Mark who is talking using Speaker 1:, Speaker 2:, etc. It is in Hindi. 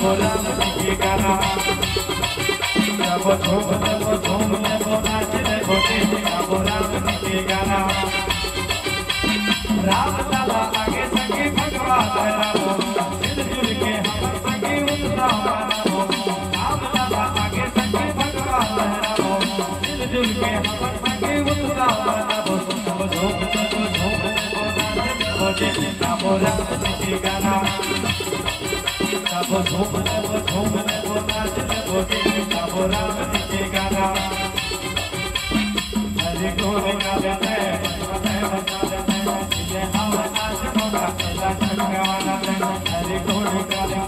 Speaker 1: गाबो राम के गाना गाबो झूम लेबो नाच लेबो गाबो राम के गाना राम लाला आगे संगे भगवान रामो मिलजुल के हम संगे उत्साह मनाओ राम लाला आगे संगे भगवान रामो मिलजुल के हम संगे उत्साह मनाओ सब झूम लेबो नाच लेबो गाबो राम के गाना गाबो झूम लेबो नाच लेबो गाबो राम के गाना हरि गुण गावे हरि गुण गावे